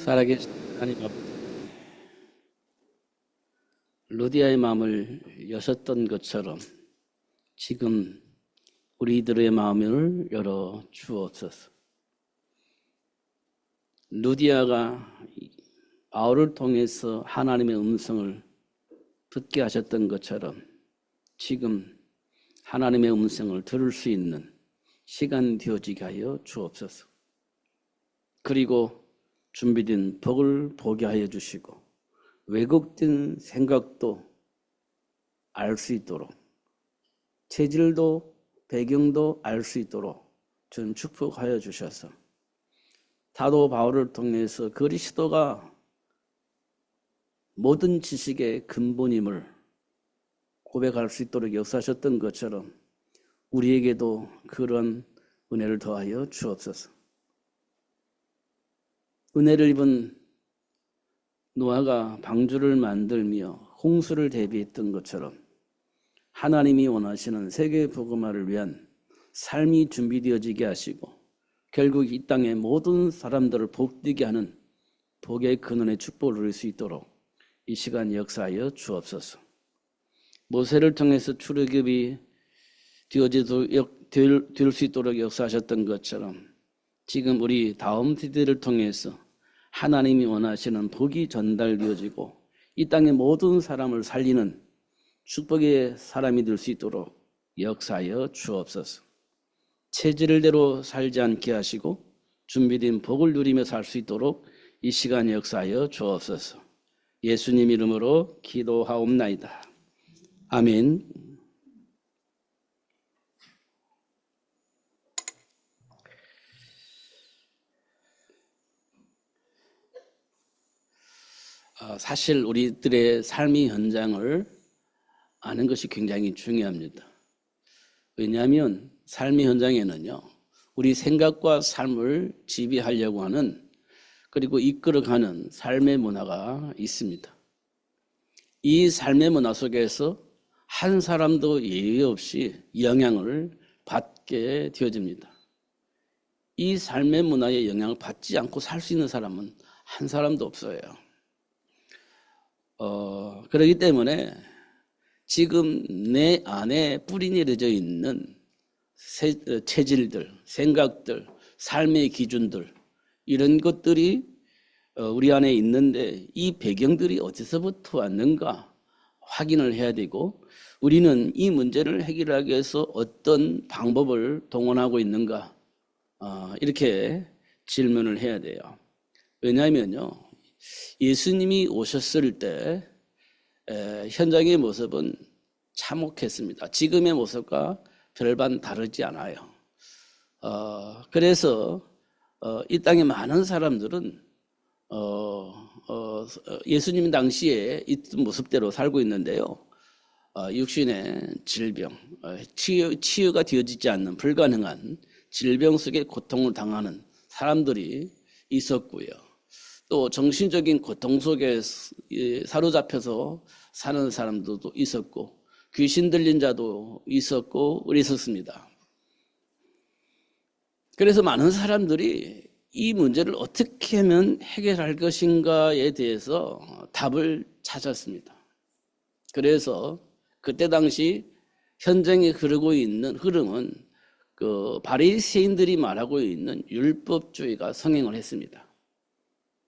살아계신 하나님 아버지, 루디아의 마음을 여셨던 것처럼 지금 우리들의 마음을 열어 주옵소서. 루디아가 바울을 통해서 하나님의 음성을 듣게 하셨던 것처럼 지금 하나님의 음성을 들을 수 있는 시간 되어지게 하여 주옵소서. 그리고 준비된 복을 보게 하여 주시고 왜곡된 생각도 알 수 있도록, 체질도 배경도 알 수 있도록 전 축복하여 주셔서 사도 바울을 통해서 그리스도가 모든 지식의 근본임을 고백할 수 있도록 역사하셨던 것처럼 우리에게도 그런 은혜를 더하여 주옵소서. 은혜를 입은 노아가 방주를 만들며 홍수를 대비했던 것처럼 하나님이 원하시는 세계 복음화를 위한 삶이 준비되어지게 하시고 결국 이 땅의 모든 사람들을 복되게 하는 복의 근원의 축복을 누릴 수 있도록 이 시간 역사하여 주옵소서. 모세를 통해서 출애굽이 될 수 있도록 역사하셨던 것처럼 지금 우리 다음 세대를 통해서 하나님이 원하시는 복이 전달되어지고 이 땅의 모든 사람을 살리는 축복의 사람이 될 수 있도록 역사하여 주옵소서. 체질대로 살지 않게 하시고 준비된 복을 누리며 살 수 있도록 이 시간 역사하여 주옵소서. 예수님 이름으로 기도하옵나이다. 아멘. 사실 우리들의 삶의 현장을 아는 것이 굉장히 중요합니다. 왜냐하면 삶의 현장에는요, 우리 생각과 삶을 지배하려고 하는 그리고 이끌어가는 삶의 문화가 있습니다. 이 삶의 문화 속에서 한 사람도 예외 없이 영향을 받게 되어집니다. 이 삶의 문화의 영향을 받지 않고 살 수 있는 사람은 한 사람도 없어요. 그렇기 때문에 지금 내 안에 뿌리 내려져 있는 체질들, 생각들, 삶의 기준들 이런 것들이 우리 안에 있는데 이 배경들이 어디서부터 왔는가 확인을 해야 되고 우리는 이 문제를 해결하기 위해서 어떤 방법을 동원하고 있는가 이렇게 질문을 해야 돼요. 왜냐하면요, 예수님이 오셨을 때 현장의 모습은 참혹했습니다. 지금의 모습과 별반 다르지 않아요. 그래서 이 땅의 많은 사람들은 예수님 당시에 있던 모습대로 살고 있는데요. 육신의 질병, 치유가 되어지지 않는 불가능한 질병 속에 고통을 당하는 사람들이 있었고요. 또 정신적인 고통 속에 사로잡혀서 사는 사람들도 있었고 귀신 들린 자도 있었고 그랬었습니다. 그래서 많은 사람들이 이 문제를 어떻게 하면 해결할 것인가에 대해서 답을 찾았습니다. 그래서 그때 당시 현장에 흐르고 있는 흐름은 그 바리새인들이 말하고 있는 율법주의가 성행을 했습니다.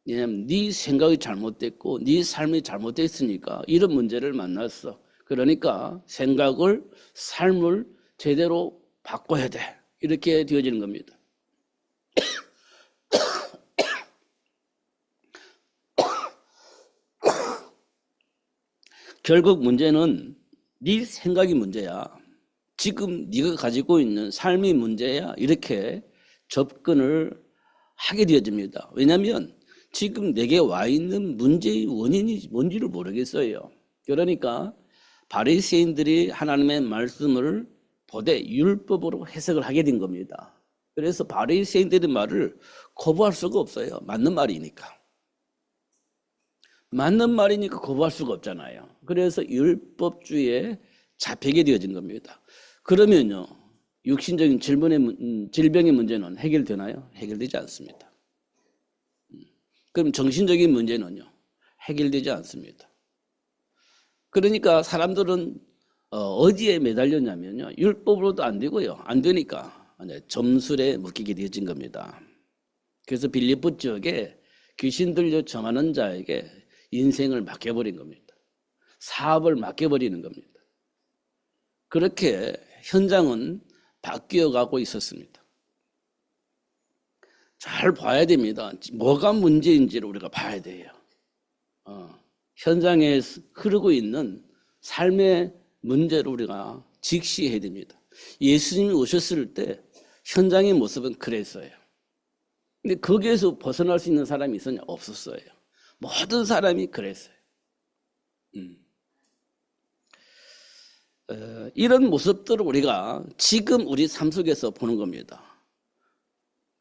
왜냐하면 네 생각이 잘못됐고 네 삶이 잘못됐으니까 이런 문제를 만났어. 그러니까 생각을, 삶을 제대로 바꿔야 돼. 이렇게 되어지는 겁니다. 결국 문제는 네 생각이 문제야. 지금 네가 가지고 있는 삶이 문제야. 이렇게 접근을 하게 되어집니다. 왜냐하면 지금 내게 와 있는 문제의 원인이 뭔지를 모르겠어요. 그러니까 바리새인들이 하나님의 말씀을 보되 율법으로 해석을 하게 된 겁니다. 그래서 바리새인들의 말을 거부할 수가 없어요. 맞는 말이니까. 맞는 말이니까 거부할 수가 없잖아요. 그래서 율법주의에 잡히게 되어진 겁니다. 그러면요, 육신적인 질병의 문제는 해결되나요? 해결되지 않습니다. 그럼 정신적인 문제는요, 해결되지 않습니다. 그러니까 사람들은 어디에 매달렸냐면요, 율법으로도 안 되고요. 안 되니까 점술에 묶이게 되어진 겁니다. 그래서 빌립보 지역에 귀신 들려 점하는 자에게 인생을 맡겨버린 겁니다. 사업을 맡겨버리는 겁니다. 그렇게 현장은 바뀌어가고 있었습니다. 잘 봐야 됩니다. 뭐가 문제인지를 우리가 봐야 돼요. 현장에 흐르고 있는 삶의 문제를 우리가 직시해야 됩니다. 예수님이 오셨을 때 현장의 모습은 그랬어요. 근데 거기에서 벗어날 수 있는 사람이 있었냐? 없었어요. 모든 사람이 그랬어요. 이런 모습들을 우리가 지금 우리 삶 속에서 보는 겁니다.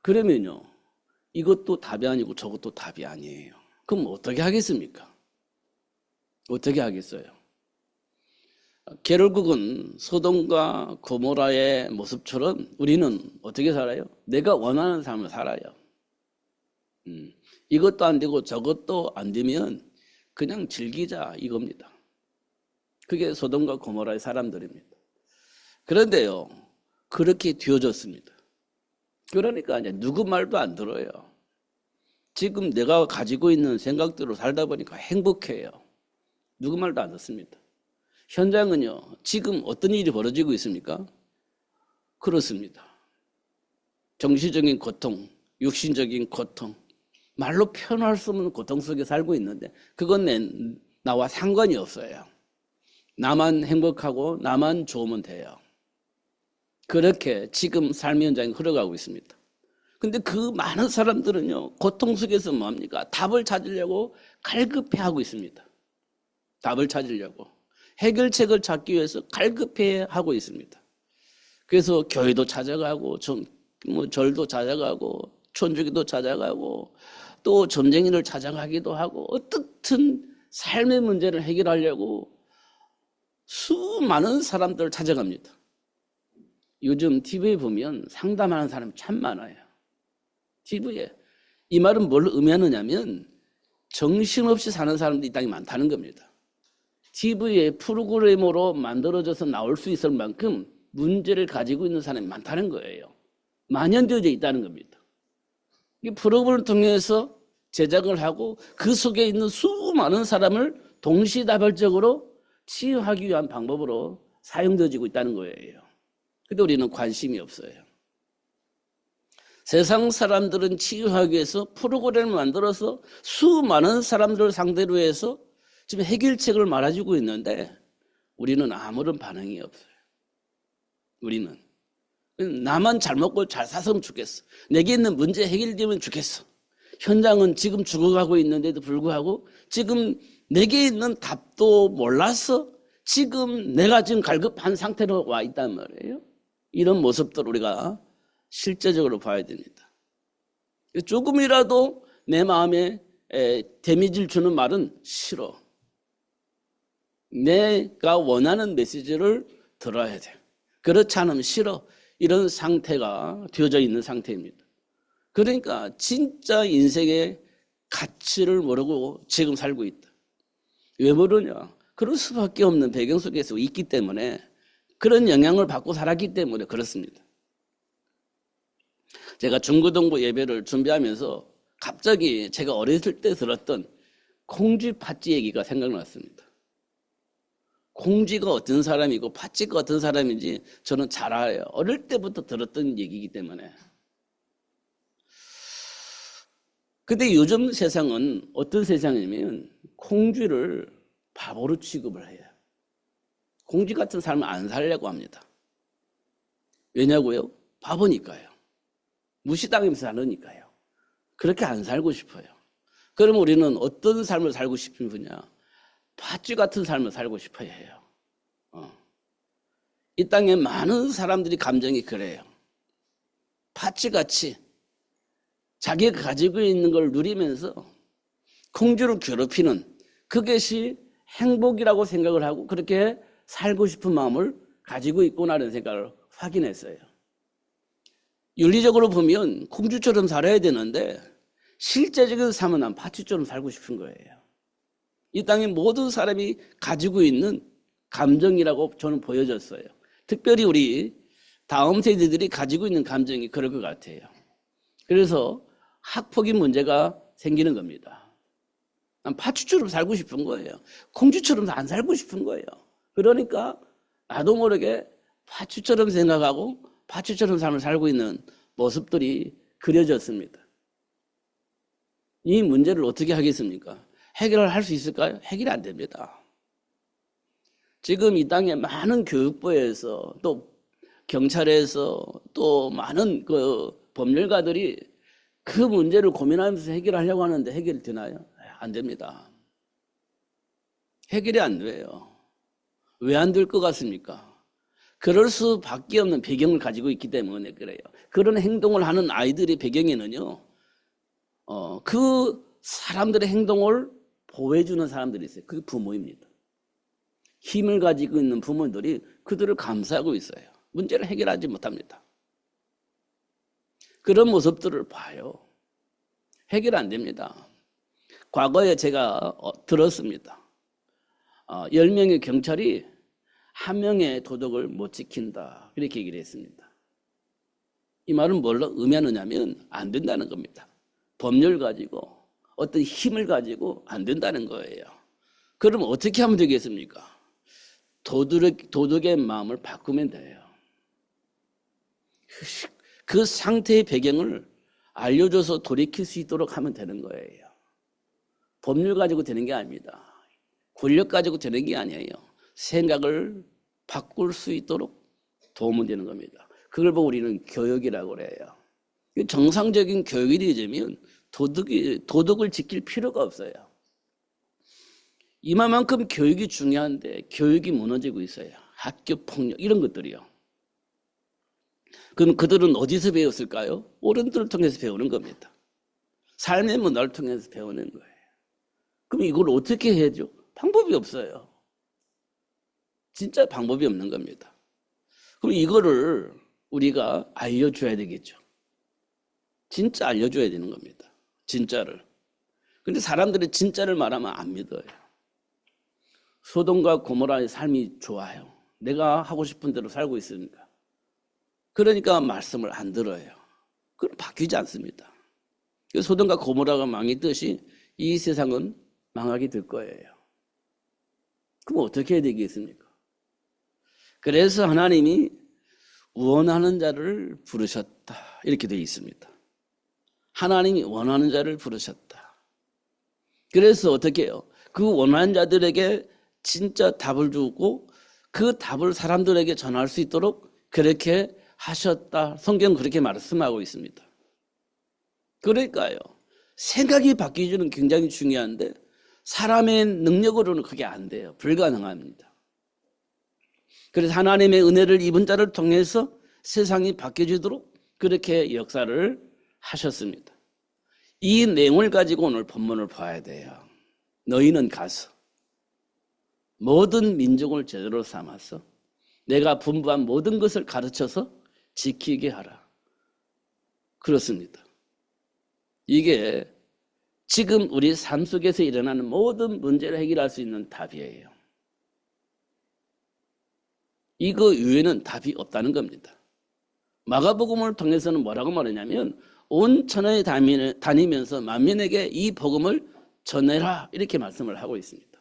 그러면요, 이것도 답이 아니고 저것도 답이 아니에요. 그럼 어떻게 하겠습니까? 어떻게 하겠어요? 결국은 소돔과 고모라의 모습처럼 우리는 어떻게 살아요? 내가 원하는 삶을 살아요. 이것도 안 되고 저것도 안 되면 그냥 즐기자 이겁니다. 그게 소돔과 고모라의 사람들입니다. 그런데요, 그렇게 되어졌습니다. 그러니까 이제 누구 말도 안 들어요. 지금 내가 가지고 있는 생각대로 살다 보니까 행복해요. 누구 말도 안 듣습니다. 현장은요, 지금 어떤 일이 벌어지고 있습니까? 그렇습니다. 정신적인 고통, 육신적인 고통, 말로 표현할 수 없는 고통 속에 살고 있는데 그건 나와 상관이 없어요. 나만 행복하고 나만 좋으면 돼요. 그렇게 지금 삶의 현장이 흘러가고 있습니다. 근데 그 많은 사람들은요, 고통 속에서 뭡니까? 답을 찾으려고 갈급해하고 있습니다. 답을 찾으려고. 해결책을 찾기 위해서 갈급해하고 있습니다. 그래서 교회도 찾아가고, 절도 찾아가고, 촌주기도 찾아가고, 또 점쟁이를 찾아가기도 하고, 어떻든 삶의 문제를 해결하려고 수많은 사람들을 찾아갑니다. 요즘 TV에 보면 상담하는 사람이 참 많아요. TV에. 이 말은 뭘 의미하느냐면 정신없이 사는 사람들이 이 땅에 많다는 겁니다. TV에 프로그램으로 만들어져서 나올 수 있을 만큼 문제를 가지고 있는 사람이 많다는 거예요. 만연되어져 있다는 겁니다. 이 프로그램을 통해서 제작을 하고 그 속에 있는 수많은 사람을 동시다발적으로 치유하기 위한 방법으로 사용되어지고 있다는 거예요. 근데 우리는 관심이 없어요. 세상 사람들은 치유하기 위해서 프로그램을 만들어서 수많은 사람들을 상대로 해서 지금 해결책을 말해주고 있는데 우리는 아무런 반응이 없어요. 우리는 나만 잘 먹고 잘 살았으면 좋겠어. 내게 있는 문제 해결되면 좋겠어. 현장은 지금 죽어가고 있는데도 불구하고 지금 내게 있는 답도 몰라서 지금 내가 지금 갈급한 상태로 와 있단 말이에요. 이런 모습들 우리가 실제적으로 봐야 됩니다. 조금이라도 내 마음에 데미지를 주는 말은 싫어. 내가 원하는 메시지를 들어야 돼. 그렇지 않으면 싫어. 이런 상태가 되어져 있는 상태입니다. 그러니까 진짜 인생의 가치를 모르고 지금 살고 있다. 왜 모르냐? 그럴 수밖에 없는 배경 속에서 있기 때문에 그런 영향을 받고 살았기 때문에 그렇습니다. 제가 중고등부 예배를 준비하면서 갑자기 제가 어렸을 때 들었던 콩쥐 팥쥐 얘기가 생각났습니다. 콩쥐가 어떤 사람이고 팥쥐가 어떤 사람인지 저는 잘 알아요. 어릴 때부터 들었던 얘기이기 때문에. 근데 요즘 세상은 어떤 세상이냐면 콩쥐를 바보로 취급을 해요. 콩쥐 같은 삶을 안 살려고 합니다. 왜냐고요? 바보니까요. 무시당하면서 사느니까요. 그렇게 안 살고 싶어요. 그럼 우리는 어떤 삶을 살고 싶은 분이냐? 팥쥐 같은 삶을 살고 싶어야 해요. 이 땅에 많은 사람들이 감정이 그래요. 팥쥐같이 자기가 가지고 있는 걸 누리면서 콩쥐를 괴롭히는 그것이 행복이라고 생각을 하고 그렇게 살고 싶은 마음을 가지고 있구나라는 생각을 확인했어요. 윤리적으로 보면 콩쥐처럼 살아야 되는데 실제적인 삶은 난 파츠처럼 살고 싶은 거예요. 이 땅에 모든 사람이 가지고 있는 감정이라고 저는 보여졌어요. 특별히 우리 다음 세대들이 가지고 있는 감정이 그럴 것 같아요. 그래서 학폭인 문제가 생기는 겁니다. 난 파츠처럼 살고 싶은 거예요. 공주처럼 안 살고 싶은 거예요. 그러니까 나도 모르게 파츠처럼 생각하고 파츠처럼 삶을 살고 있는 모습들이 그려졌습니다. 이 문제를 어떻게 하겠습니까? 해결을 할 수 있을까요? 해결이 안 됩니다. 지금 이 땅에 많은 교육부에서 또 경찰에서 또 많은 그 법률가들이 그 문제를 고민하면서 해결하려고 하는데 해결이 되나요? 안 됩니다. 해결이 안 돼요. 왜 안 될 것 같습니까? 그럴 수밖에 없는 배경을 가지고 있기 때문에 그래요. 그런 행동을 하는 아이들의 배경에는요, 그 사람들의 행동을 보호해주는 사람들이 있어요. 그게 부모입니다. 힘을 가지고 있는 부모들이 그들을 감싸고 있어요. 문제를 해결하지 못합니다. 그런 모습들을 봐요. 해결 안 됩니다. 과거에 제가 들었습니다. 10명의 경찰이 한 명의 도덕을 못 지킨다. 이렇게 얘기를 했습니다. 이 말은 뭘 의미하느냐면 안 된다는 겁니다. 법률 가지고 어떤 힘을 가지고 안 된다는 거예요. 그럼 어떻게 하면 되겠습니까? 도덕의 마음을 바꾸면 돼요. 그 상태의 배경을 알려줘서 돌이킬 수 있도록 하면 되는 거예요. 법률 가지고 되는 게 아닙니다. 권력 가지고 되는 게 아니에요. 생각을 바꿀 수 있도록 도움은 되는 겁니다. 그걸 보고 우리는 교육이라고 그래요. 정상적인 교육이 되려면 도덕을 지킬 필요가 없어요. 이만큼 교육이 중요한데 교육이 무너지고 있어요. 학교 폭력 이런 것들이요. 그럼 그들은 어디서 배웠을까요? 어른들을 통해서 배우는 겁니다. 삶의 문화를 통해서 배우는 거예요. 그럼 이걸 어떻게 해야죠? 방법이 없어요. 진짜 방법이 없는 겁니다. 그럼 이거를 우리가 알려줘야 되겠죠. 진짜 알려줘야 되는 겁니다. 진짜를. 근데 사람들이 진짜를 말하면 안 믿어요. 소돔과 고모라의 삶이 좋아요. 내가 하고 싶은 대로 살고 있으니까. 그러니까 말씀을 안 들어요. 그럼 바뀌지 않습니다. 소돔과 고모라가 망했듯이 이 세상은 망하게 될 거예요. 그럼 어떻게 해야 되겠습니까? 그래서 하나님이 원하는 자를 부르셨다. 이렇게 되어 있습니다. 하나님이 원하는 자를 부르셨다. 그래서 어떻게 해요? 그 원하는 자들에게 진짜 답을 주고 그 답을 사람들에게 전할 수 있도록 그렇게 하셨다. 성경은 그렇게 말씀하고 있습니다. 그러니까요. 생각이 바뀌기는 굉장히 중요한데 사람의 능력으로는 그게 안 돼요. 불가능합니다. 그래서 하나님의 은혜를 입은 자를 통해서 세상이 바뀌어지도록 그렇게 역사를 하셨습니다. 이 내용을 가지고 오늘 본문을 봐야 돼요. 너희는 가서 모든 민족을 제대로 삼아서 내가 분부한 모든 것을 가르쳐서 지키게 하라. 그렇습니다. 이게 지금 우리 삶 속에서 일어나는 모든 문제를 해결할 수 있는 답이에요. 이거 외에는 답이 없다는 겁니다. 마가복음을 통해서는 뭐라고 말하냐면 온 천하에 다니면서 만민에게 이 복음을 전해라 이렇게 말씀을 하고 있습니다.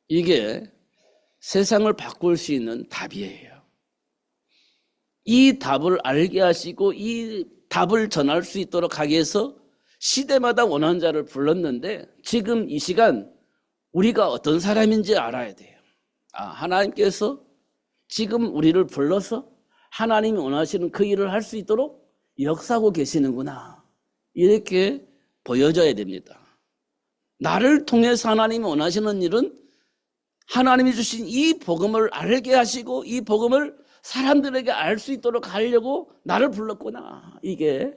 이게 세상을 바꿀 수 있는 답이에요. 이 답을 알게 하시고 이 답을 전할 수 있도록 하기 위해서 시대마다 원하는 자를 불렀는데 지금 이 시간 우리가 어떤 사람인지 알아야 돼요. 하나님께서 지금 우리를 불러서 하나님이 원하시는 그 일을 할 수 있도록 역사하고 계시는구나. 이렇게 보여져야 됩니다. 나를 통해서 하나님이 원하시는 일은 하나님이 주신 이 복음을 알게 하시고 이 복음을 사람들에게 알 수 있도록 하려고 나를 불렀구나. 이게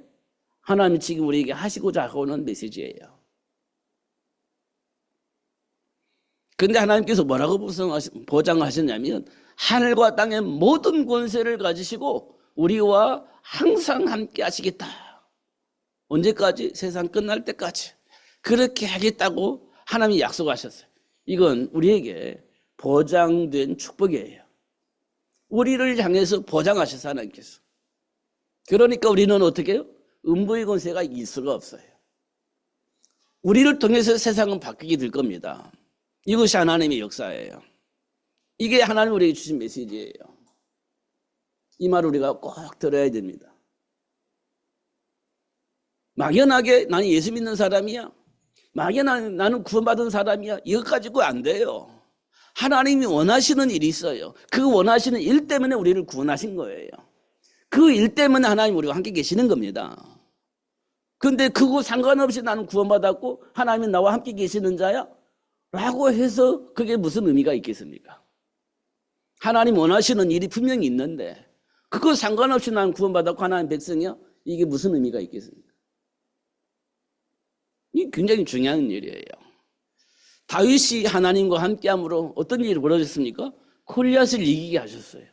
하나님이 지금 우리에게 하시고자 하는 메시지예요. 근데 하나님께서 뭐라고 보장하셨냐면 하늘과 땅의 모든 권세를 가지시고 우리와 항상 함께 하시겠다. 언제까지? 세상 끝날 때까지. 그렇게 하겠다고 하나님이 약속하셨어요. 이건 우리에게 보장된 축복이에요. 우리를 향해서 보장하셔서 하나님께서. 그러니까 우리는 어떻게 해요? 음부의 권세가 이길 수가 없어요. 우리를 통해서 세상은 바뀌게 될 겁니다. 이것이 하나님의 역사예요. 이게 하나님 우리에게 주신 메시지예요. 이 말을 우리가 꼭 들어야 됩니다. 막연하게 나는 예수 믿는 사람이야. 막연하게 나는 구원받은 사람이야. 이것 가지고 안 돼요. 하나님이 원하시는 일이 있어요. 그 원하시는 일 때문에 우리를 구원하신 거예요. 그 일 때문에 하나님 우리와 함께 계시는 겁니다. 그런데 그거 상관없이 나는 구원받았고 하나님이 나와 함께 계시는 자야? 라고 해서 그게 무슨 의미가 있겠습니까? 하나님 원하시는 일이 분명히 있는데 그거 상관없이 나는 구원받았고 하나님 백성이야? 이게 무슨 의미가 있겠습니까? 이게 굉장히 중요한 일이에요. 다윗이 하나님과 함께함으로 어떤 일이 벌어졌습니까? 골리앗을 이기게 하셨어요.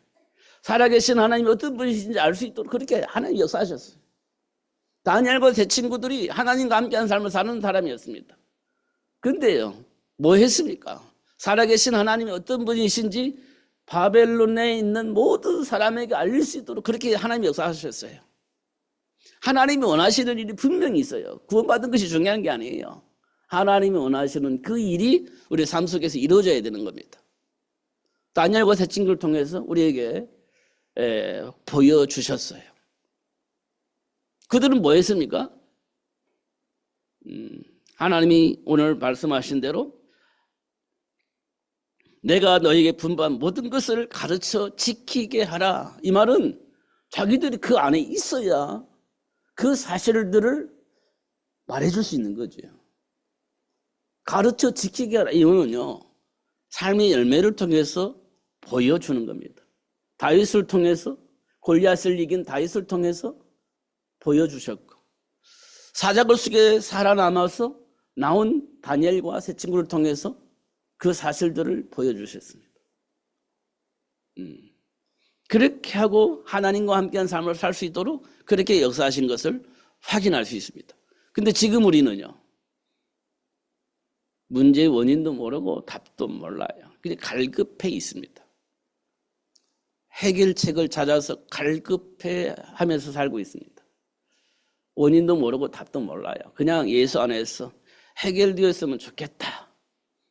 살아계신 하나님이 어떤 분이신지 알 수 있도록 그렇게 하나님 역사하셨어요. 다니엘과 세 친구들이 하나님과 함께한 삶을 사는 사람이었습니다. 그런데요, 뭐 했습니까? 살아계신 하나님이 어떤 분이신지 바벨론에 있는 모든 사람에게 알릴 수 있도록 그렇게 하나님이 역사하셨어요. 하나님이 원하시는 일이 분명히 있어요. 구원받은 것이 중요한 게 아니에요. 하나님이 원하시는 그 일이 우리 삶 속에서 이루어져야 되는 겁니다. 다니엘과 세 친구를 통해서 우리에게 보여주셨어요. 그들은 뭐 했습니까? 하나님이 오늘 말씀하신 대로 내가 너에게 분부한 모든 것을 가르쳐 지키게 하라. 이 말은 자기들이 그 안에 있어야 그 사실들을 말해줄 수 있는 거죠. 가르쳐 지키게 하라. 이거는요, 삶의 열매를 통해서 보여주는 겁니다. 다윗을 통해서, 골리앗을 이긴 다윗을 통해서 보여주셨고, 사자굴 속에 살아남아서 나온 다니엘과 세 친구를 통해서 그 사실들을 보여주셨습니다. 그렇게 하고 하나님과 함께한 삶을 살 수 있도록 그렇게 역사하신 것을 확인할 수 있습니다. 근데 지금 우리는요, 문제의 원인도 모르고 답도 몰라요. 그냥 갈급해 있습니다. 해결책을 찾아서 갈급해 하면서 살고 있습니다. 원인도 모르고 답도 몰라요. 그냥 예수 안에서 해결되었으면 좋겠다.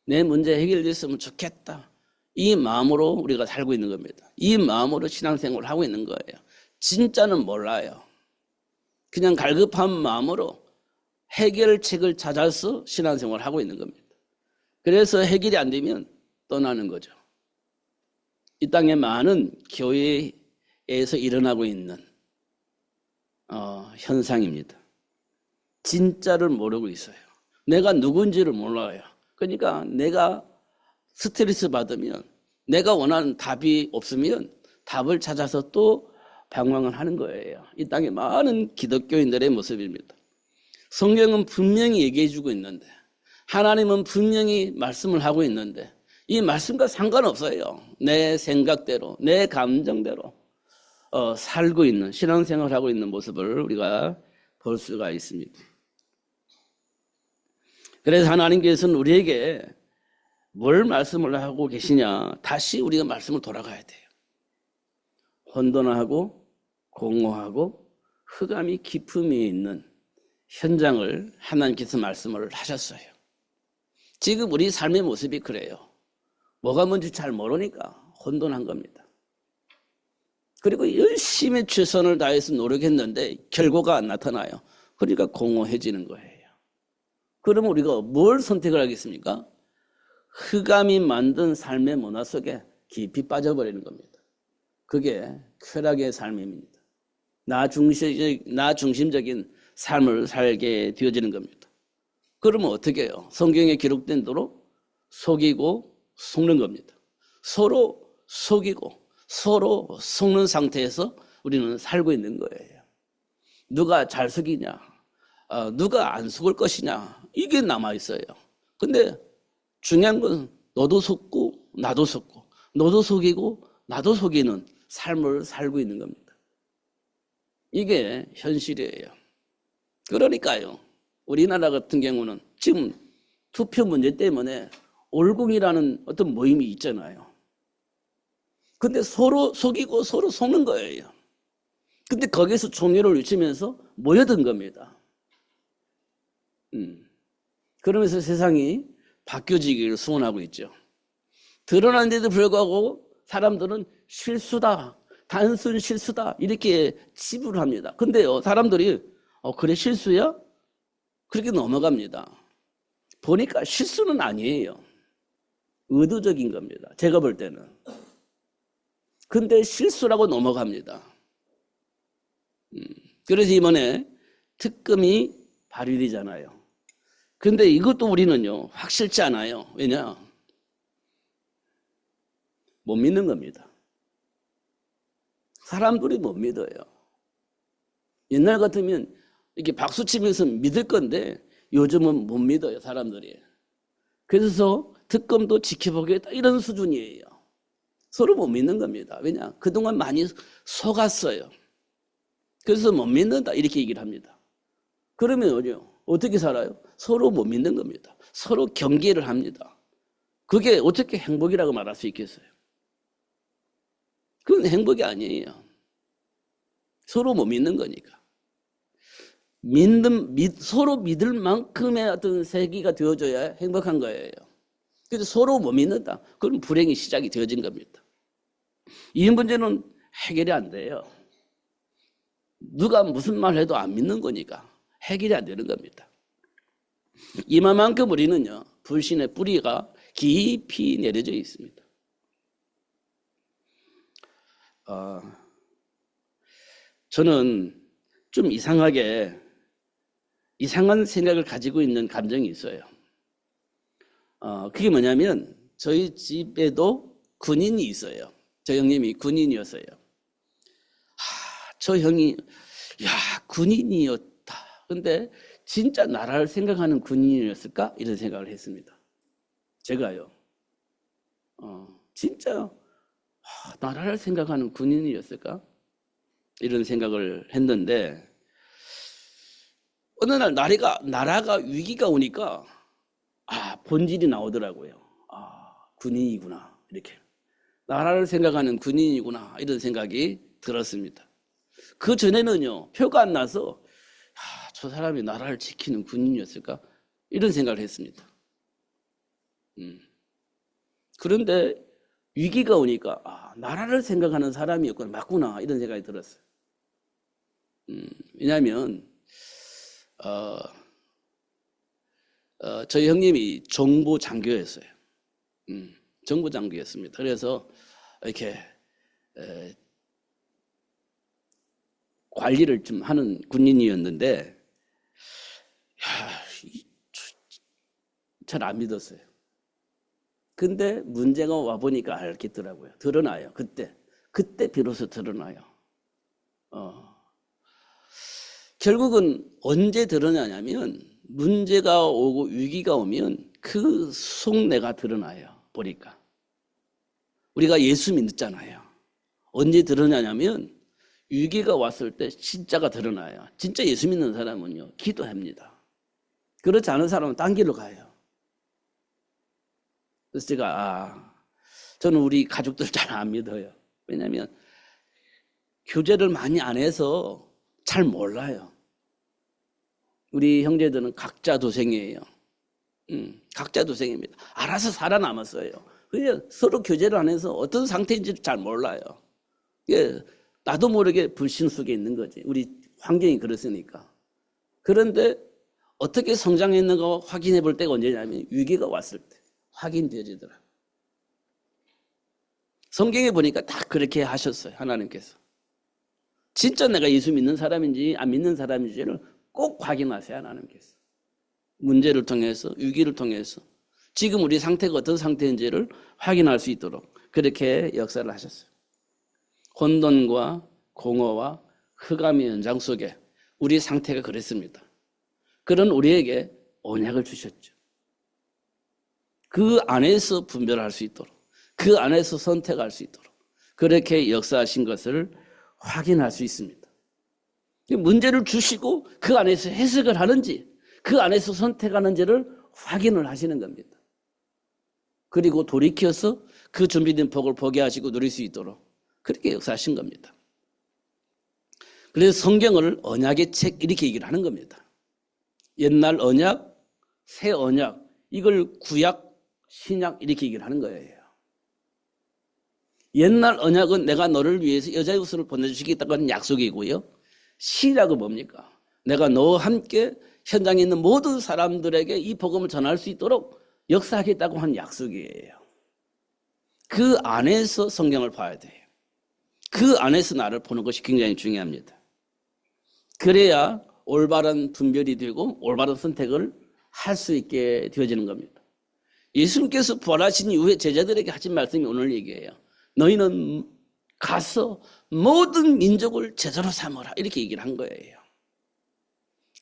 내 문제 해결됐으면 좋겠다. 이 마음으로 우리가 살고 있는 겁니다. 이 마음으로 신앙생활을 하고 있는 거예요. 진짜는 몰라요. 그냥 갈급한 마음으로 해결책을 찾아서 신앙생활을 하고 있는 겁니다. 그래서 해결이 안 되면 떠나는 거죠. 이 땅에 많은 교회에서 일어나고 있는 현상입니다. 진짜를 모르고 있어요. 내가 누군지를 몰라요. 그러니까 내가 스트레스 받으면, 내가 원하는 답이 없으면 답을 찾아서 또 방황을 하는 거예요. 이 땅에 많은 기독교인들의 모습입니다. 성경은 분명히 얘기해 주고 있는데, 하나님은 분명히 말씀을 하고 있는데 이 말씀과 상관없어요. 내 생각대로, 내 감정대로 살고 있는, 신앙생활을 하고 있는 모습을 우리가 볼 수가 있습니다. 그래서 하나님께서는 우리에게 뭘 말씀을 하고 계시냐, 다시 우리가 말씀을 돌아가야 돼요. 혼돈하고 공허하고 흑암이 깊음이 있는 현장을 하나님께서 말씀을 하셨어요. 지금 우리 삶의 모습이 그래요. 뭐가 뭔지 잘 모르니까 혼돈한 겁니다. 그리고 열심히 최선을 다해서 노력했는데 결과가 안 나타나요. 그러니까 공허해지는 거예요. 그러면 우리가 뭘 선택을 하겠습니까? 흑암이 만든 삶의 문화 속에 깊이 빠져버리는 겁니다. 그게 쾌락의 삶입니다. 나 중심적인 삶을 살게 되어지는 겁니다. 그러면 어떻게 해요? 성경에 기록된 대로 속이고 속는 겁니다. 서로 속이고 서로 속는 상태에서 우리는 살고 있는 거예요. 누가 잘 속이냐, 누가 안 속을 것이냐, 이게 남아있어요. 근데 중요한 건 너도 속고 나도 속고, 너도 속이고 나도 속이는 삶을 살고 있는 겁니다. 이게 현실이에요. 그러니까요. 우리나라 같은 경우는 지금 투표 문제 때문에 올궁이라는 어떤 모임이 있잖아요. 근데 서로 속이고 서로 속는 거예요. 근데 거기서 총애를 외치면서 모여든 겁니다. 그러면서 세상이 바뀌어지기를 소원하고 있죠. 드러난데도 불구하고 사람들은 실수다, 단순 실수다 이렇게 치부를 합니다. 근데요, 사람들이 그래 실수야? 그렇게 넘어갑니다. 보니까 실수는 아니에요. 의도적인 겁니다. 제가 볼 때는. 근데 실수라고 넘어갑니다. 그래서 이번에 특검이 발의되잖아요. 근데 이것도 우리는요, 확실치 않아요. 왜냐? 못 믿는 겁니다. 사람들이 못 믿어요. 옛날 같으면 이렇게 박수 치면서 믿을 건데 요즘은 못 믿어요, 사람들이. 그래서 특검도 지켜보겠다 이런 수준이에요. 서로 못 믿는 겁니다. 왜냐? 그동안 많이 속았어요. 그래서 못 믿는다 이렇게 얘기를 합니다. 그러면요, 어떻게 살아요? 서로 못 믿는 겁니다. 서로 경계를 합니다. 그게 어떻게 행복이라고 말할 수 있겠어요? 그건 행복이 아니에요. 서로 못 믿는 거니까. 서로 믿을 만큼의 어떤 세계가 되어줘야 행복한 거예요. 그래서 서로 못 믿는다. 그럼 불행이 시작이 되어진 겁니다. 이 문제는 해결이 안 돼요. 누가 무슨 말 해도 안 믿는 거니까 해결이 안 되는 겁니다. 이만큼 우리는요, 불신의 뿌리가 깊이 내려져 있습니다. 저는 좀 이상한 생각을 가지고 있는 감정이 있어요. 그게 뭐냐면 저희 집에도 군인이 있어요. 저 형님이 군인이었어요. 저 형이 군인이었다. 근데 진짜 나라를 생각하는 군인이었을까? 이런 생각을 했습니다. 제가요. 진짜 나라를 생각하는 군인이었을까? 이런 생각을 했는데 어느 날 나라가 위기가 오니까 본질이 나오더라고요. 군인이구나 이렇게. 나라를 생각하는 군인이구나 이런 생각이 들었습니다. 그 전에는요, 표가 안 나서 저 사람이 나라를 지키는 군인이었을까? 이런 생각을 했습니다. 그런데 위기가 오니까 나라를 생각하는 사람이었구나, 맞구나 이런 생각이 들었어요. 왜냐하면 저희 형님이 정보 장교였어요. 정보 장교였습니다. 그래서 이렇게 관리를 좀 하는 군인이었는데 잘 안 믿었어요. 근데 문제가 와보니까 알겠더라고요. 드러나요. 그때 비로소 드러나요. 결국은 언제 드러나냐면 문제가 오고 위기가 오면 그 속내가 드러나요. 보니까 우리가 예수 믿잖아요. 언제 드러나냐면 위기가 왔을 때 진짜가 드러나요. 진짜 예수 믿는 사람은요, 기도합니다. 그렇지 않은 사람은 딴 길로 가요. 그래서 제가 저는 우리 가족들 잘 안 믿어요. 왜냐하면 교제를 많이 안 해서 잘 몰라요. 우리 형제들은 각자 도생이에요. 각자 도생입니다. 알아서 살아남았어요. 그냥 서로 교제를 안 해서 어떤 상태인지 잘 몰라요. 나도 모르게 불신 속에 있는 거지. 우리 환경이 그렇으니까. 그런데 어떻게 성장했는가 확인해 볼 때가 언제냐면 위기가 왔을 때 확인되어지더라고요. 성경에 보니까 다 그렇게 하셨어요. 하나님께서. 진짜 내가 예수 믿는 사람인지 안 믿는 사람인지를 꼭 확인하세요. 하나님께서. 문제를 통해서, 위기를 통해서 지금 우리 상태가 어떤 상태인지를 확인할 수 있도록 그렇게 역사를 하셨어요. 혼돈과 공허와 흑암의 연장 속에 우리 상태가 그랬습니다. 그런 우리에게 언약을 주셨죠. 그 안에서 분별할 수 있도록, 그 안에서 선택할 수 있도록 그렇게 역사하신 것을 확인할 수 있습니다. 문제를 주시고 그 안에서 해석을 하는지 그 안에서 선택하는지를 확인을 하시는 겁니다. 그리고 돌이켜서 그 준비된 복을 보게 하시고 누릴 수 있도록 그렇게 역사하신 겁니다. 그래서 성경을 언약의 책 이렇게 얘기를 하는 겁니다. 옛날 언약, 새 언약, 이걸 구약, 신약 이렇게 얘기를 하는 거예요. 옛날 언약은 내가 너를 위해서 여자의 후손을 보내주시겠다는 약속이고요. 신약은 뭡니까? 내가 너와 함께 현장에 있는 모든 사람들에게 이 복음을 전할 수 있도록 역사하겠다고 한 약속이에요. 그 안에서 성경을 봐야 돼요. 그 안에서 나를 보는 것이 굉장히 중요합니다. 그래야 올바른 분별이 되고 올바른 선택을 할 수 있게 되어지는 겁니다. 예수님께서 부활하신 이후에 제자들에게 하신 말씀이 오늘 얘기예요. 너희는 가서 모든 민족을 제자로 삼아라 이렇게 얘기를 한 거예요.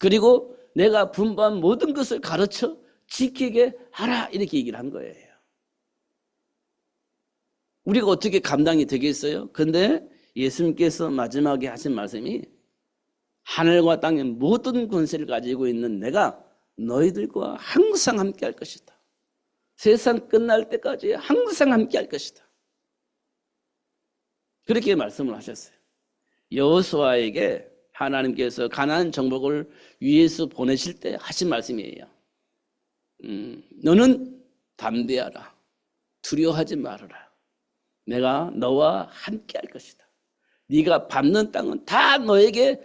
그리고 내가 분부한 모든 것을 가르쳐 지키게 하라 이렇게 얘기를 한 거예요. 우리가 어떻게 감당이 되겠어요? 근데 예수님께서 마지막에 하신 말씀이 하늘과 땅의 모든 권세를 가지고 있는 내가 너희들과 항상 함께 할 것이다. 세상 끝날 때까지 항상 함께 할 것이다. 그렇게 말씀을 하셨어요. 여호수아에게 하나님께서 가나안 정복을 위해서 보내실 때 하신 말씀이에요. 너는 담대하라. 두려워하지 말아라. 내가 너와 함께 할 것이다. 네가 밟는 땅은 다 너에게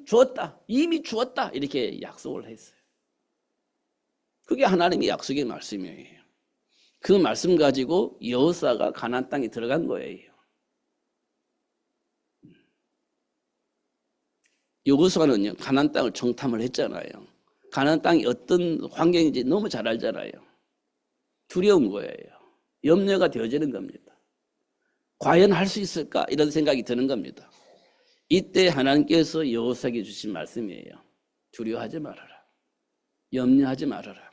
주었다. 이미 주었다. 이렇게 약속을 했어요. 그게 하나님의 약속의 말씀이에요. 그 말씀 가지고 여호수아가 가나안 땅에 들어간 거예요. 여호수아는요 가나안 땅을 정탐을 했잖아요. 가나안 땅이 어떤 환경인지 너무 잘 알잖아요. 두려운 거예요. 염려가 되어지는 겁니다. 과연 할 수 있을까? 이런 생각이 드는 겁니다. 이때 하나님께서 여호수아에게 주신 말씀이에요. 두려워하지 말아라. 염려하지 말아라.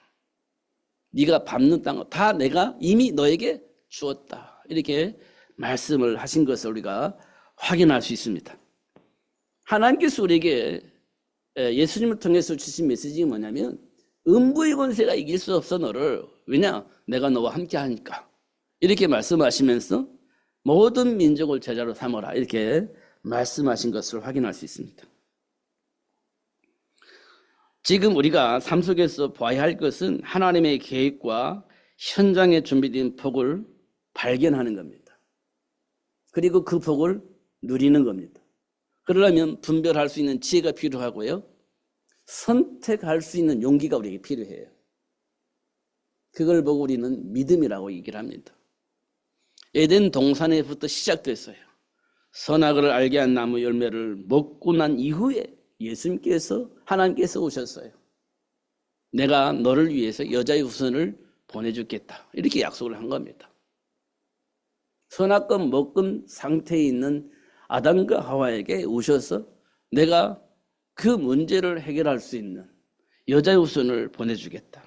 네가 밟는 땅은 다 내가 이미 너에게 주었다. 이렇게 말씀을 하신 것을 우리가 확인할 수 있습니다. 하나님께서 우리에게 예수님을 통해서 주신 메시지가 뭐냐면 음부의 권세가 이길 수 없어 너를. 왜냐? 내가 너와 함께 하니까. 이렇게 말씀하시면서 모든 민족을 제자로 삼아라. 이렇게 말씀하신 것을 확인할 수 있습니다. 지금 우리가 삶 속에서 봐야 할 것은 하나님의 계획과 현장에 준비된 복을 발견하는 겁니다. 그리고 그 복을 누리는 겁니다. 그러려면 분별할 수 있는 지혜가 필요하고요. 선택할 수 있는 용기가 우리에게 필요해요. 그걸 보고 우리는 믿음이라고 얘기를 합니다. 에덴 동산에부터 시작됐어요. 선악을 알게 한 나무 열매를 먹고 난 이후에 예수님께서 하나님께서 오셨어요. 내가 너를 위해서 여자의 후손을 보내주겠다. 이렇게 약속을 한 겁니다. 선악과 먹은 상태에 있는 아담과 하와에게 오셔서 내가 그 문제를 해결할 수 있는 여자의 후손을 보내주겠다.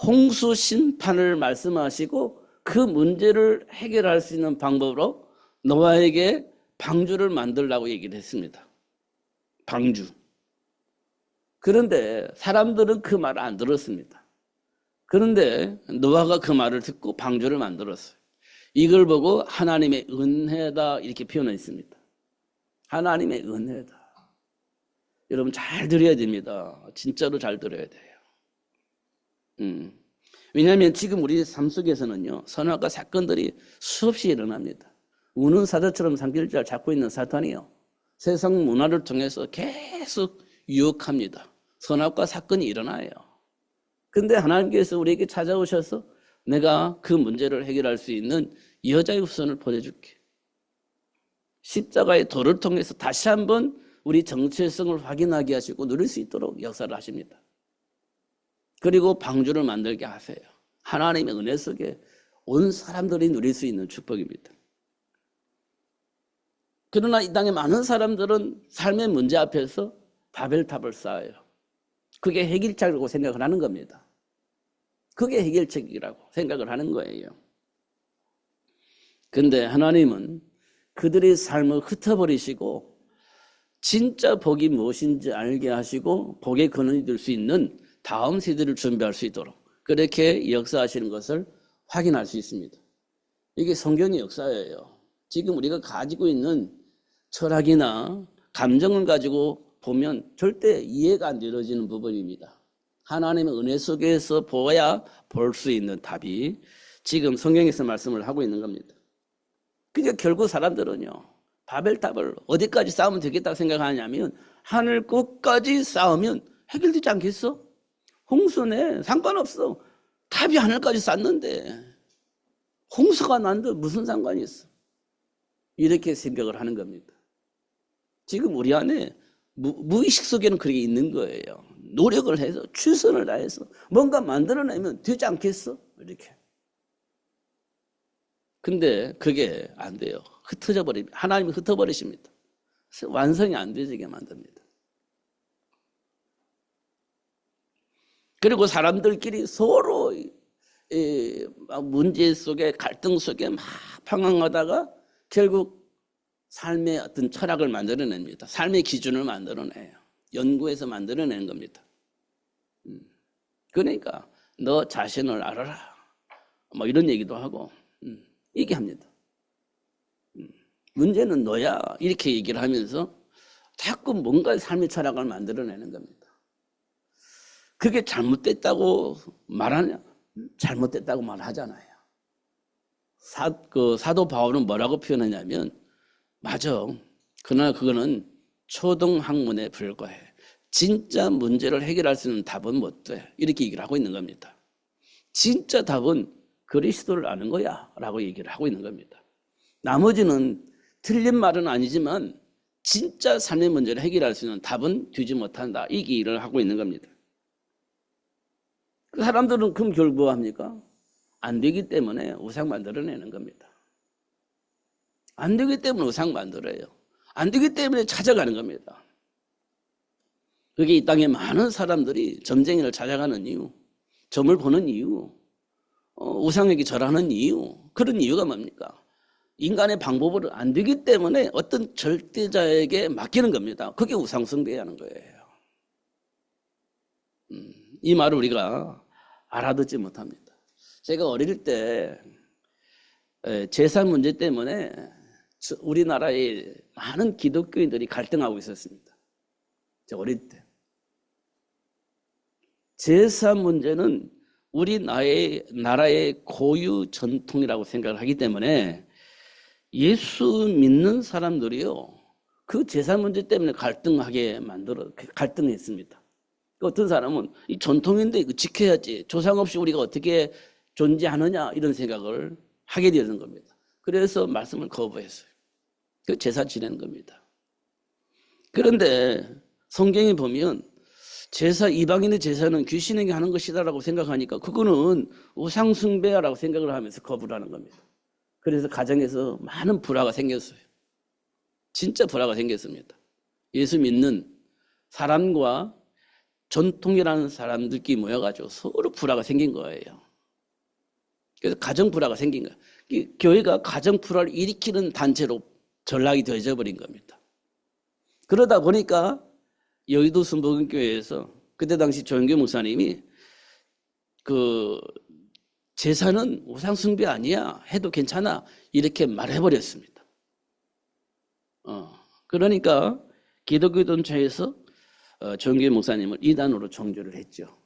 홍수 심판을 말씀하시고 그 문제를 해결할 수 있는 방법으로 노아에게 방주를 만들라고 얘기를 했습니다. 방주. 그런데 사람들은 그 말을 안 들었습니다. 그런데 노아가 그 말을 듣고 방주를 만들었어요. 이걸 보고 하나님의 은혜다 이렇게 표현했습니다. 하나님의 은혜다. 여러분 잘 들어야 됩니다. 진짜로 잘 들어야 돼요. 왜냐하면 지금 우리 삶 속에서는요 선악과 사건들이 수없이 일어납니다. 우는 사자처럼 삼킬줄 잡고 있는 사탄이요 세상 문화를 통해서 계속 유혹합니다. 선악과 사건이 일어나요. 근데 하나님께서 우리에게 찾아오셔서 내가 그 문제를 해결할 수 있는 여자의 후손을 보내줄게. 십자가의 도를 통해서 다시 한번 우리 정체성을 확인하게 하시고 누릴 수 있도록 역사를 하십니다. 그리고 방주를 만들게 하세요. 하나님의 은혜 속에 온 사람들이 누릴 수 있는 축복입니다. 그러나 이 땅에 많은 사람들은 삶의 문제 앞에서 바벨탑을 쌓아요. 그게 해결책이라고 생각을 하는 겁니다. 그게 해결책이라고 생각을 하는 거예요. 근데 하나님은 그들의 삶을 흩어버리시고 진짜 복이 무엇인지 알게 하시고 복의 근원이 될 수 있는 다음 세대를 준비할 수 있도록 그렇게 역사하시는 것을 확인할 수 있습니다. 이게 성경의 역사예요. 지금 우리가 가지고 있는 철학이나 감정을 가지고 보면 절대 이해가 안 되어지는 부분입니다. 하나님의 은혜 속에서 보아야 볼 수 있는 답이 지금 성경에서 말씀을 하고 있는 겁니다. 그러니까 결국 사람들은요, 바벨탑을 어디까지 쌓으면 되겠다고 생각하냐면 하늘 끝까지 쌓으면 해결되지 않겠어? 홍수네, 상관없어. 탑이 하늘까지 쌓는데 홍수가 난데 무슨 상관이 있어? 이렇게 생각을 하는 겁니다. 지금 우리 안에 무의식 속에는 그게 있는 거예요. 노력을 해서 최선을 다해서 뭔가 만들어내면 되지 않겠어? 이렇게. 근데 그게 안 돼요. 흩어져 버립니다. 하나님이 흩어버리십니다. 완성이 안 되게 만듭니다. 그리고 사람들끼리 서로 문제 속에 갈등 속에 막 방황하다가 결국 삶의 어떤 철학을 만들어냅니다. 삶의 기준을 만들어내요. 연구해서 만들어내는 겁니다. 그러니까 너 자신을 알아라. 뭐 이런 얘기도 하고 얘기합니다. 문제는 너야. 이렇게 얘기를 하면서 자꾸 뭔가 삶의 철학을 만들어내는 겁니다. 그게 잘못됐다고 말하냐? 잘못됐다고 말하잖아요. 사도 바울은 뭐라고 표현하냐면 맞아. 그러나 그거는 초등학문에 불과해. 진짜 문제를 해결할 수 있는 답은 못 돼. 이렇게 얘기를 하고 있는 겁니다. 진짜 답은 그리스도를 아는 거야 라고 얘기를 하고 있는 겁니다. 나머지는 틀린 말은 아니지만 진짜 삶의 문제를 해결할 수 있는 답은 되지 못한다. 이 얘기를 하고 있는 겁니다. 그 사람들은 그럼 결국 뭐 합니까? 안 되기 때문에 우상 만들어내는 겁니다. 안 되기 때문에 우상 만들어요. 안 되기 때문에 찾아가는 겁니다. 그게 이 땅에 많은 사람들이 점쟁이를 찾아가는 이유, 점을 보는 이유, 우상에게 절하는 이유, 그런 이유가 뭡니까? 인간의 방법으로 안 되기 때문에 어떤 절대자에게 맡기는 겁니다. 그게 우상숭배하는 거예요. 이 말을 우리가 알아듣지 못합니다. 제가 어릴 때 제사 문제 때문에 우리나라에 많은 기독교인들이 갈등하고 있었습니다. 제가 어릴 때. 제사 문제는 우리 나라의 고유 전통이라고 생각을 하기 때문에 예수 믿는 사람들이요, 그 제사 문제 때문에 갈등했습니다. 어떤 사람은 이 전통인데 이거 지켜야지. 조상 없이 우리가 어떻게 존재하느냐 이런 생각을 하게 되는 겁니다. 그래서 말씀을 거부했어요. 그 제사 지내는 겁니다. 그런데 성경에 보면 이방인의 제사는 귀신에게 하는 것이다라고 생각하니까 그거는 우상숭배라고 생각을 하면서 거부를 하는 겁니다. 그래서 가정에서 많은 불화가 생겼어요. 진짜 불화가 생겼습니다. 예수 믿는 사람과 전통이라는 사람들끼리 모여가지고 서로 불화가 생긴 거예요. 그래서 가정 불화가 생긴 거예요. 교회가 가정 불화를 일으키는 단체로 전락이 되어져 버린 겁니다. 그러다 보니까 여의도 순복음교회에서 그때 당시 조영교 목사님이 제사는 우상숭배 아니야. 해도 괜찮아. 이렇게 말해버렸습니다. 그러니까 기독교 전체에서 조영교 목사님을 이단으로 정죄를 했죠.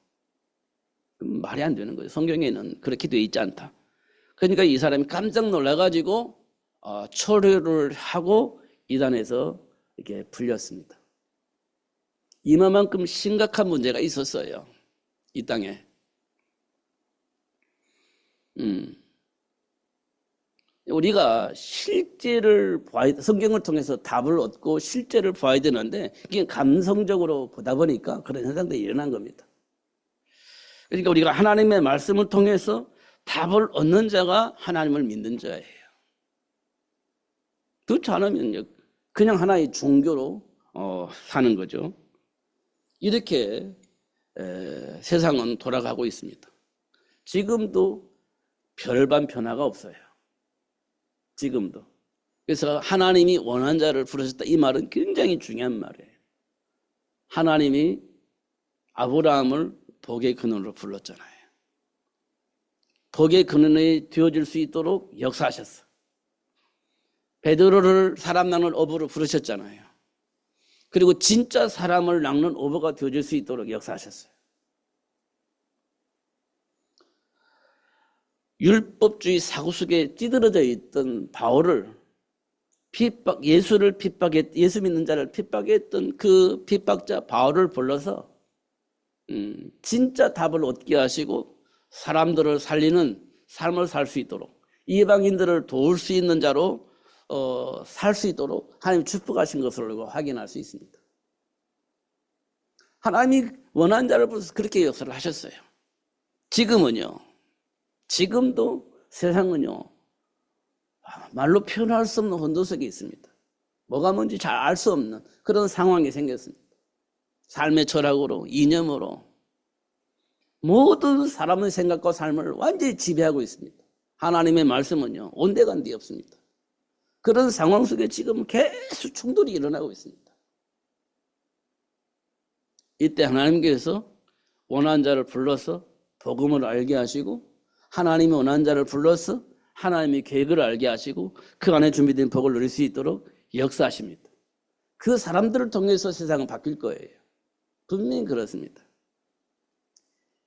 말이 안 되는 거예요. 성경에는 그렇게 돼 있지 않다. 그러니까 이 사람이 깜짝 놀라가지고 철회를 하고 이단에서 이렇게 풀렸습니다. 이만큼 심각한 문제가 있었어요. 이 땅에. 우리가 실제를 성경을 통해서 답을 얻고 실제를 봐야 되는데 이게 감성적으로 보다 보니까 그런 현상들이 일어난 겁니다. 그러니까 우리가 하나님의 말씀을 통해서 답을 얻는 자가 하나님을 믿는 자예요. 그렇지 않으면 그냥 하나의 종교로 사는 거죠. 이렇게 세상은 돌아가고 있습니다. 지금도 별반 변화가 없어요. 지금도. 그래서 하나님이 원한 자를 부르셨다. 이 말은 굉장히 중요한 말이에요. 하나님이 아브라함을 복의 근원으로 불렀잖아요. 복의 근원이 되어질 수 있도록 역사하셨어. 베드로를 사람 낚는 어부로 부르셨잖아요. 그리고 진짜 사람을 낚는 어부가 되어질 수 있도록 역사하셨어요. 율법주의 사고 속에 찌들어져 있던 바울을 예수 믿는 자를 핍박했던 그 핍박자 바울을 불러서 진짜 답을 얻게 하시고 사람들을 살리는 삶을 살 수 있도록 이방인들을 도울 수 있는 자로 살 수 있도록 하나님 축복하신 것을 확인할 수 있습니다. 하나님이 원하는 자를 불러서 그렇게 역사를 하셨어요. 지금도 세상은요, 말로 표현할 수 없는 혼돈 속에 있습니다. 뭐가 뭔지 잘 알 수 없는 그런 상황이 생겼습니다. 삶의 철학으로, 이념으로 모든 사람의 생각과 삶을 완전히 지배하고 있습니다. 하나님의 말씀은요, 온데간데 없습니다. 그런 상황 속에 지금 계속 충돌이 일어나고 있습니다. 이때 하나님께서 원하는 자를 불러서 복음을 알게 하시고 하나님이 원하는 자를 불러서 하나님의 계획을 알게 하시고 그 안에 준비된 복을 누릴 수 있도록 역사하십니다. 그 사람들을 통해서 세상은 바뀔 거예요. 분명히 그렇습니다.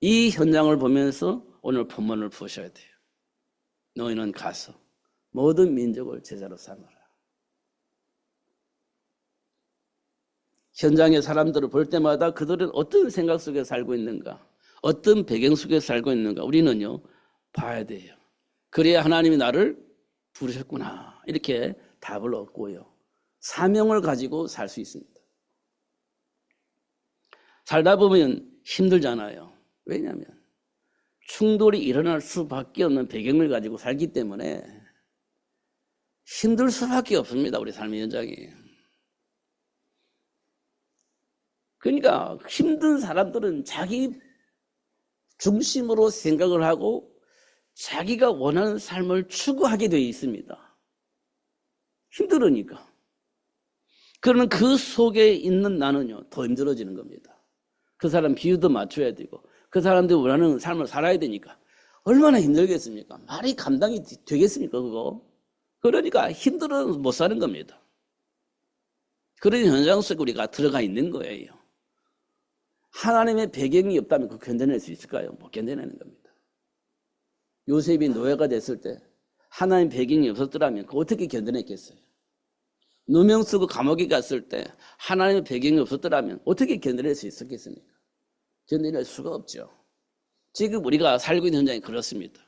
이 현장을 보면서 오늘 본문을 보셔야 돼요. 너희는 가서 모든 민족을 제자로 삼아라. 현장의 사람들을 볼 때마다 그들은 어떤 생각 속에 살고 있는가, 어떤 배경 속에 살고 있는가 우리는요 봐야 돼요. 그래야 하나님이 나를 부르셨구나 이렇게 답을 얻고요, 사명을 가지고 살 수 있습니다. 살다 보면 힘들잖아요. 왜냐하면 충돌이 일어날 수밖에 없는 배경을 가지고 살기 때문에 힘들 수밖에 없습니다. 우리 삶의 현장이. 그러니까 힘든 사람들은 자기 중심으로 생각을 하고 자기가 원하는 삶을 추구하게 되어 있습니다. 힘들으니까. 그러면 그 속에 있는 나는요 더 힘들어지는 겁니다. 그 사람 비유도 맞춰야 되고 그 사람들이 원하는 삶을 살아야 되니까 얼마나 힘들겠습니까? 말이 감당이 되겠습니까 그거? 그러니까 힘들어 못 사는 겁니다. 그런 현장 속에 우리가 들어가 있는 거예요. 하나님의 배경이 없다면 그거 견뎌낼 수 있을까요? 못 견뎌내는 겁니다. 요셉이 노예가 됐을 때 하나님 배경이 없었더라면 그거 어떻게 견뎌냈겠어요? 누명 쓰고 감옥에 갔을 때 하나님의 배경이 없었더라면 어떻게 견뎌낼 수 있었겠습니까? 견뎌낼 수가 없죠. 지금 우리가 살고 있는 현장이 그렇습니다.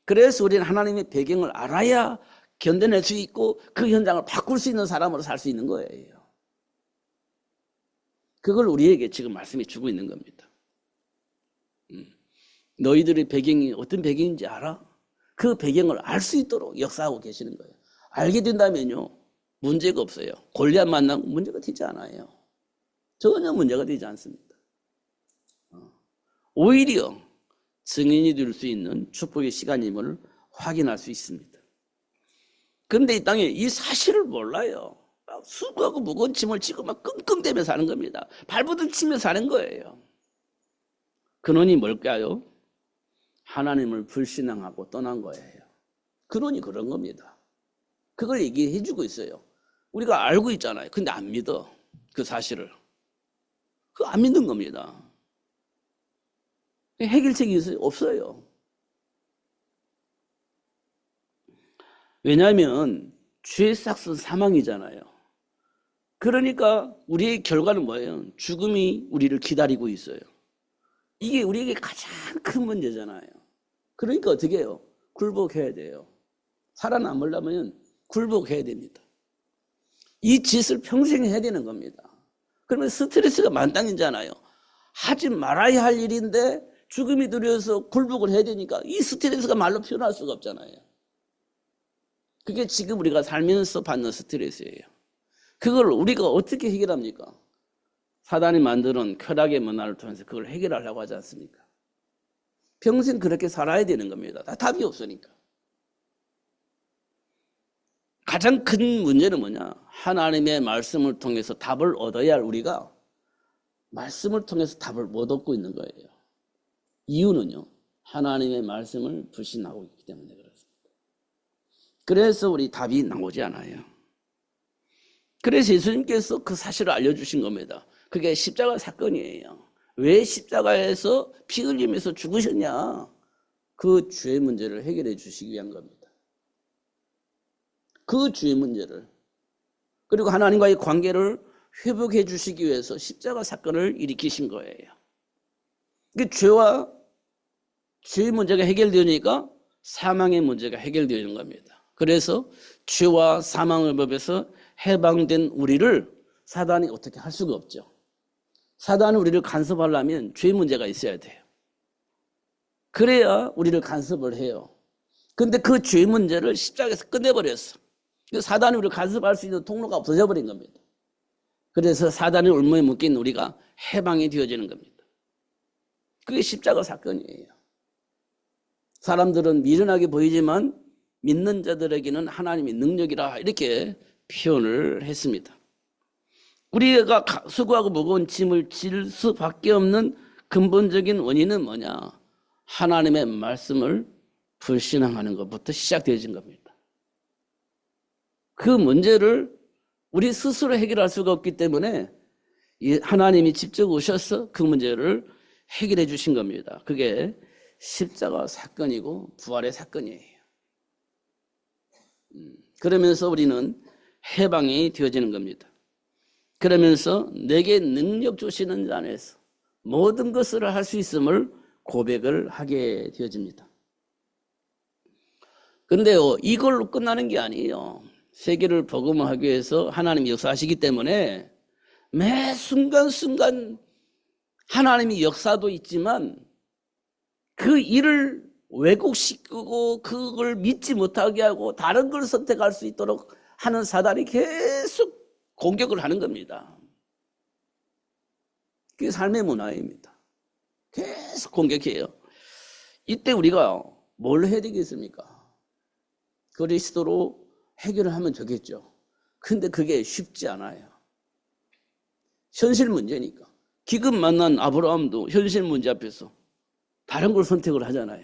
그래서 우리는 하나님의 배경을 알아야 견뎌낼 수 있고 그 현장을 바꿀 수 있는 사람으로 살 수 있는 거예요. 그걸 우리에게 지금 말씀해 주고 있는 겁니다. 너희들의 배경이 어떤 배경인지 알아? 그 배경을 알 수 있도록 역사하고 계시는 거예요. 알게 된다면요 문제가 없어요. 골리앗 만나면 문제가 되지 않아요. 전혀 문제가 되지 않습니다. 오히려 증인이 될 수 있는 축복의 시간임을 확인할 수 있습니다. 그런데 이 땅에 이 사실을 몰라요. 수고하고 무거운 짐을 지고 막 끙끙대며 사는 겁니다. 발부둥 치며 사는 거예요. 근원이 뭘까요? 하나님을 불신앙하고 떠난 거예요. 근원이 그런 겁니다. 그걸 얘기해 주고 있어요. 우리가 알고 있잖아요. 근데 안 믿어. 그 사실을. 그거 안 믿는 겁니다. 해결책이 없어요. 왜냐하면 죄의 삭은 사망이잖아요. 그러니까 우리의 결과는 뭐예요? 죽음이 우리를 기다리고 있어요. 이게 우리에게 가장 큰 문제잖아요. 그러니까 어떻게 해요? 굴복해야 돼요. 살아남으려면 굴복해야 됩니다. 이 짓을 평생 해야 되는 겁니다. 그러면 스트레스가 만땅이잖아요. 하지 말아야 할 일인데 죽음이 두려워서 굴복을 해야 되니까 이 스트레스가 말로 표현할 수가 없잖아요. 그게 지금 우리가 살면서 받는 스트레스예요. 그걸 우리가 어떻게 해결합니까? 사단이 만드는 쾌락의 문화를 통해서 그걸 해결하려고 하지 않습니까? 평생 그렇게 살아야 되는 겁니다. 다 답이 없으니까. 가장 큰 문제는 뭐냐? 하나님의 말씀을 통해서 답을 얻어야 할 우리가 말씀을 통해서 답을 못 얻고 있는 거예요. 이유는요, 하나님의 말씀을 불신하고 있기 때문에 그렇습니다. 그래서 우리 답이 나오지 않아요. 그래서 예수님께서 그 사실을 알려주신 겁니다. 그게 십자가 사건이에요. 왜 십자가에서 피 흘리면서 죽으셨냐? 그 죄의 문제를 해결해 주시기 위한 겁니다. 그 죄의 문제를, 그리고 하나님과의 관계를 회복해 주시기 위해서 십자가 사건을 일으키신 거예요. 그 죄의 문제가 해결되니까 사망의 문제가 해결되는 겁니다. 그래서 죄와 사망의 법에서 해방된 우리를 사단이 어떻게 할 수가 없죠. 사단은 우리를 간섭하려면 죄 문제가 있어야 돼요. 그래야 우리를 간섭을 해요. 근데 그 죄 문제를 십자가에서 끝내버렸어. 사단이 우리를 간섭할 수 있는 통로가 없어져 버린 겁니다. 그래서 사단의 올무에 묶인 우리가 해방이 되어지는 겁니다. 그게 십자가 사건이에요. 사람들은 미련하게 보이지만 믿는 자들에게는 하나님의 능력이라 이렇게 표현을 했습니다. 우리가 수고하고 무거운 짐을 질 수밖에 없는 근본적인 원인은 뭐냐? 하나님의 말씀을 불신앙하는 것부터 시작되어진 겁니다. 그 문제를 우리 스스로 해결할 수가 없기 때문에 하나님이 직접 오셔서 그 문제를 해결해 주신 겁니다. 그게 십자가 사건이고 부활의 사건이에요. 그러면서 우리는 해방이 되어지는 겁니다. 그러면서 내게 능력 주시는 자 안에서 모든 것을 할 수 있음을 고백을 하게 되어집니다. 그런데요, 이걸로 끝나는 게 아니에요. 세계를 복음화하기 위해서 하나님이 역사하시기 때문에 매 순간순간 하나님의 역사도 있지만 그 일을 왜곡시키고 그걸 믿지 못하게 하고 다른 걸 선택할 수 있도록 하는 사단이 계속 공격을 하는 겁니다. 그게 삶의 문화입니다. 계속 공격해요. 이때 우리가 뭘 해야 되겠습니까? 그리스도로 해결을 하면 좋겠죠. 근데 그게 쉽지 않아요. 현실 문제니까. 기금 만난 아브라함도 현실 문제 앞에서 다른 걸 선택을 하잖아요.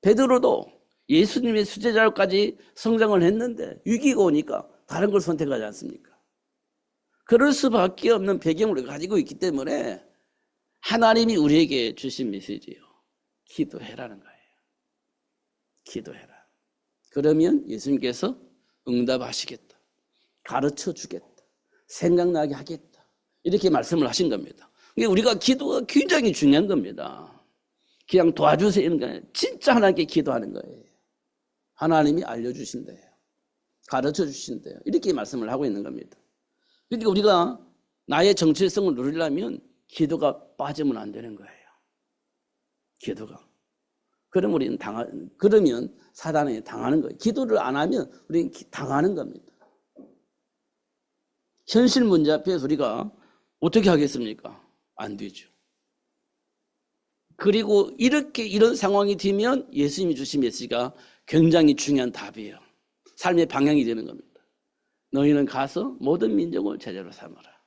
베드로도 예수님의 수제자로까지 성장을 했는데 위기가 오니까 다른 걸 선택하지 않습니까? 그럴 수밖에 없는 배경을 가지고 있기 때문에 하나님이 우리에게 주신 메시지예요. 기도해라는 거예요. 기도해라. 그러면 예수님께서 응답하시겠다. 가르쳐 주겠다. 생각나게 하겠다. 이렇게 말씀을 하신 겁니다. 우리가 기도가 굉장히 중요한 겁니다. 그냥 도와주세요 이런 게 아니라 진짜 하나님께 기도하는 거예요. 하나님이 알려주신대요. 가르쳐 주신대요. 이렇게 말씀을 하고 있는 겁니다. 그러니까 우리가 나의 정체성을 누리려면 기도가 빠지면 안 되는 거예요. 기도가. 그러면 사단에 당하는 거예요. 기도를 안 하면 우리는 당하는 겁니다. 현실 문제 앞에서 우리가 어떻게 하겠습니까? 안 되죠. 그리고 이런 상황이 되면 예수님이 주신 메시지가 굉장히 중요한 답이에요. 삶의 방향이 되는 겁니다. 너희는 가서 모든 민족을 제자로 삼아라.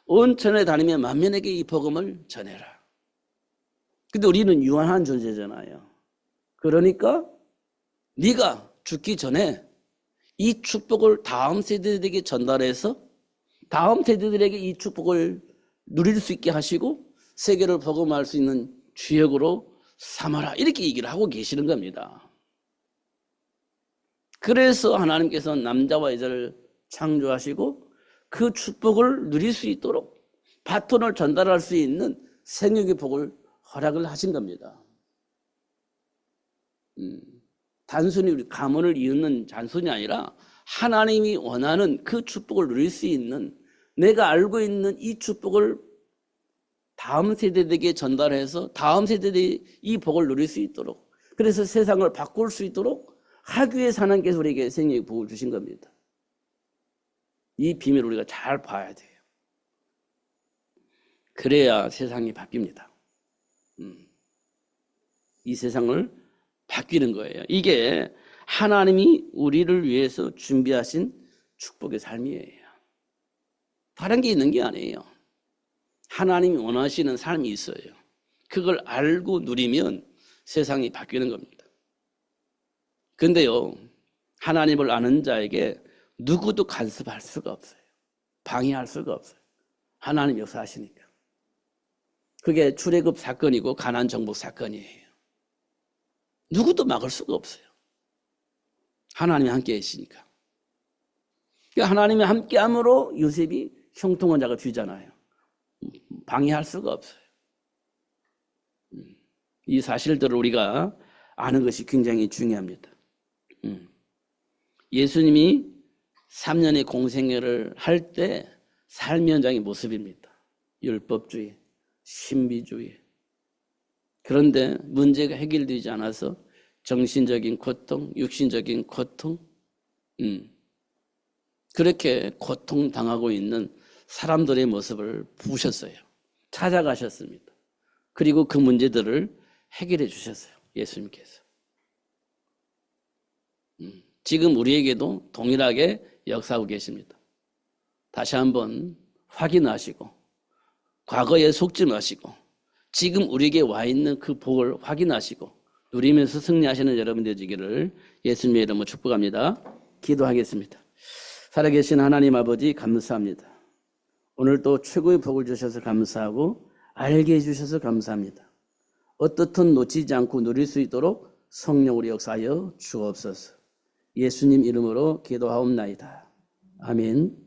온 천에 다니며 만민에게 이 복음을 전해라. 근데 우리는 유한한 존재잖아요. 그러니까 네가 죽기 전에 이 축복을 다음 세대들에게 전달해서 다음 세대들에게 이 축복을 누릴 수 있게 하시고 세계를 복음할 수 있는 주역으로 삼아라. 이렇게 얘기를 하고 계시는 겁니다. 그래서 하나님께서 남자와 여자를 창조하시고 그 축복을 누릴 수 있도록 바톤을 전달할 수 있는 생육의 복을 허락을 하신 겁니다. 단순히 우리 가문을 이웃는 잔손이 아니라 하나님이 원하는 그 축복을 누릴 수 있는, 내가 알고 있는 이 축복을 다음 세대들에게 전달해서 다음 세대들이 이 복을 누릴 수 있도록, 그래서 세상을 바꿀 수 있도록 하기 위해서 하나님께서 우리에게 생명의 복을 주신 겁니다. 이 비밀을 우리가 잘 봐야 돼요. 그래야 세상이 바뀝니다. 이 세상을 바뀌는 거예요. 이게 하나님이 우리를 위해서 준비하신 축복의 삶이에요. 다른 게 있는 게 아니에요. 하나님이 원하시는 삶이 있어요. 그걸 알고 누리면 세상이 바뀌는 겁니다. 근데요, 하나님을 아는 자에게 누구도 간섭할 수가 없어요. 방해할 수가 없어요. 하나님 역사하시니까. 그게 출애굽 사건이고 가나안 정복 사건이에요. 누구도 막을 수가 없어요. 하나님이 함께 계시니까. 하나님이 함께함으로 요셉이 형통한 자가 되잖아요. 방해할 수가 없어요. 이 사실들을 우리가 아는 것이 굉장히 중요합니다. 예수님이 3년의 공생애를 할 때 삶 현장의 모습입니다. 율법주의, 신비주의. 그런데 문제가 해결되지 않아서 정신적인 고통, 육신적인 고통, 그렇게 고통당하고 있는 사람들의 모습을 보셨어요. 찾아가셨습니다. 그리고 그 문제들을 해결해 주셨어요. 예수님께서. 지금 우리에게도 동일하게 역사하고 계십니다. 다시 한번 확인하시고 과거에 속지 마시고 지금 우리에게 와 있는 그 복을 확인하시고 누리면서 승리하시는 여러분 되시기를 예수님의 이름으로 축복합니다. 기도하겠습니다. 살아계신 하나님 아버지 감사합니다. 오늘 또 최고의 복을 주셔서 감사하고 알게 해주셔서 감사합니다. 어떻든 놓치지 않고 누릴 수 있도록 성령으로 역사하여 주옵소서. 예수님 이름으로 기도하옵나이다. 아멘.